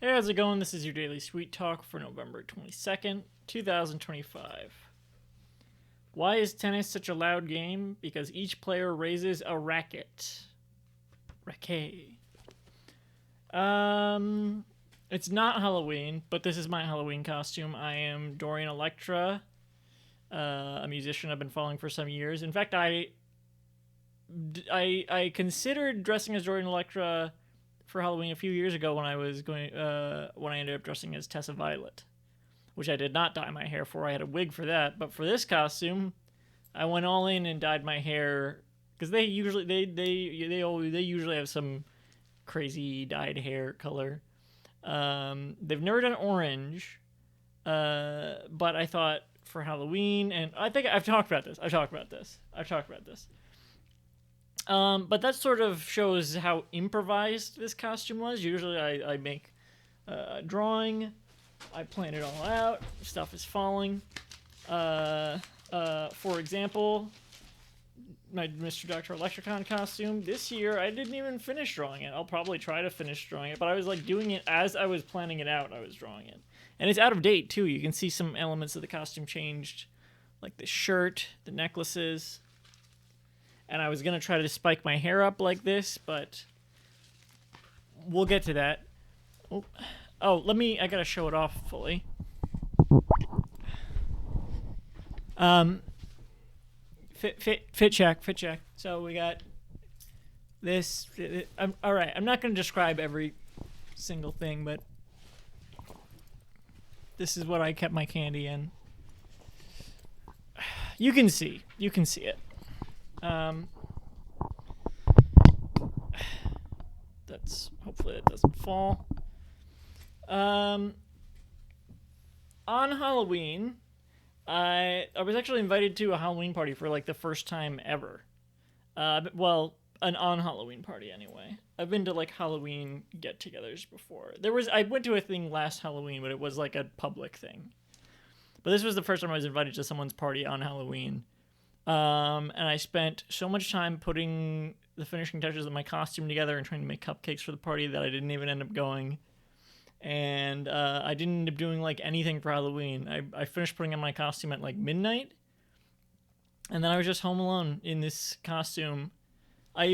Hey, how's it going? This is your daily sweet talk for November 22nd, 2025. Why is tennis such a loud game? Because each player raises a racket. Racket. It's not Halloween, but this is my Halloween costume. I am Dorian Electra, a musician I've been following for some years. In fact, I considered dressing as Dorian Electra for Halloween a few years ago when I ended up dressing as Tessa Violet, which I did not dye my hair for. I had a wig for that, but for this costume, I went all in and dyed my hair because they usually have some crazy dyed hair color. They've never done orange, but I thought for Halloween, and I think I've talked about this. But that sort of shows how improvised this costume was. Usually I make a drawing, I plan it all out, stuff is falling. For example, my Mr. Dr. Electricon costume, this year I didn't even finish drawing it. I'll probably try to finish drawing it, but I was like doing it as I was planning it out, I was drawing it. And it's out of date too. You can see some elements of the costume changed, like the shirt, the necklaces. And I was going to try to spike my hair up like this, but we'll get to that. I got to show it off fully. Fit check. So we got this. All right, I'm not going to describe every single thing, but this is what I kept my candy in. You can see it. Hopefully that doesn't fall. On Halloween, I was actually invited to a Halloween party for like the first time ever. An on Halloween party anyway. I've been to like Halloween get-togethers before. I went to a thing last Halloween, but it was like a public thing. But this was the first time I was invited to someone's party on Halloween. And I spent so much time putting the finishing touches of my costume together and trying to make cupcakes for the party that I didn't even end up going. And I didn't end up doing like anything for Halloween. I finished putting on my costume at like midnight. And then I was just home alone in this costume. I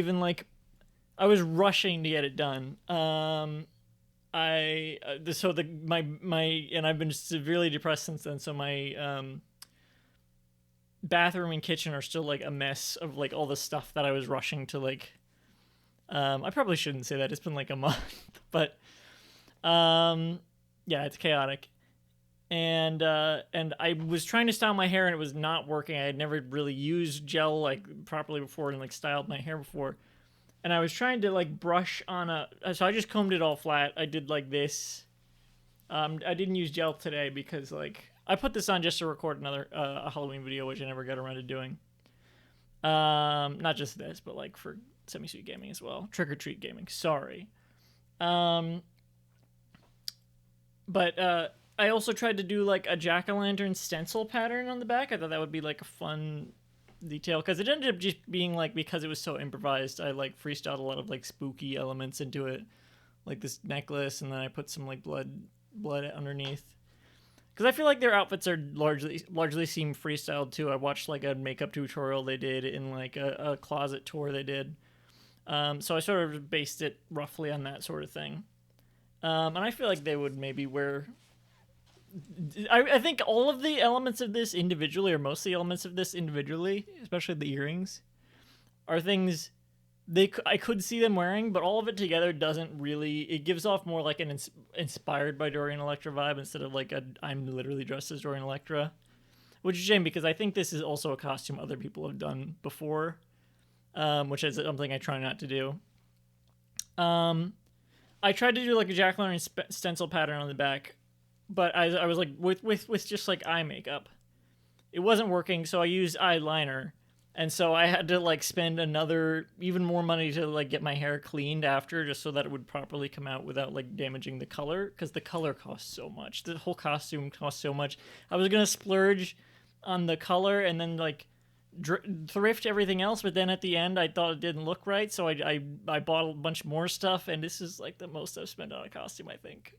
was rushing to get it done. And I've been severely depressed since then. So my bathroom and kitchen are still like a mess of like all the stuff that I was rushing to like. I probably shouldn't say that. It's been like a month, but yeah, it's chaotic. And I was trying to style my hair and it was not working. I had never really used gel like properly before and like styled my hair before. And I was trying to like brush on so I just combed it all flat. I did like this. I didn't use gel today because like I put this on just to record another a Halloween video, which I never got around to doing. Not just this, but like for semi-sweet gaming as well. Trick or treat gaming. Sorry. But I also tried to do like a jack-o'-lantern stencil pattern on the back. I thought that would be like a fun detail because it ended up just being like, because it was so improvised, I like freestyled a lot of like spooky elements into it, like this necklace, and then I put some like blood underneath. Because I feel like their outfits are largely seem freestyled too. I watched like a makeup tutorial they did in like a closet tour they did. So I sort of based it roughly on that sort of thing. And I feel like they would maybe wear. I think all of the elements of this individually, or most of the elements of this individually, especially the earrings, are things I could see them wearing, but all of it together doesn't really. It gives off more like an inspired by Dorian Electra vibe instead of like I'm literally dressed as Dorian Electra, which is a shame because I think this is also a costume other people have done before, which is something I try not to do. I tried to do like a jack-o'-lantern stencil pattern on the back, but I was like with just like eye makeup, it wasn't working. So I used eyeliner. And so I had to like spend even more money to like get my hair cleaned after, just so that it would properly come out without like damaging the color, because the color costs so much. The whole costume costs so much. I was gonna splurge on the color and then like thrift everything else, but then at the end I thought it didn't look right, so I bought a bunch more stuff, and this is like the most I've spent on a costume, I think.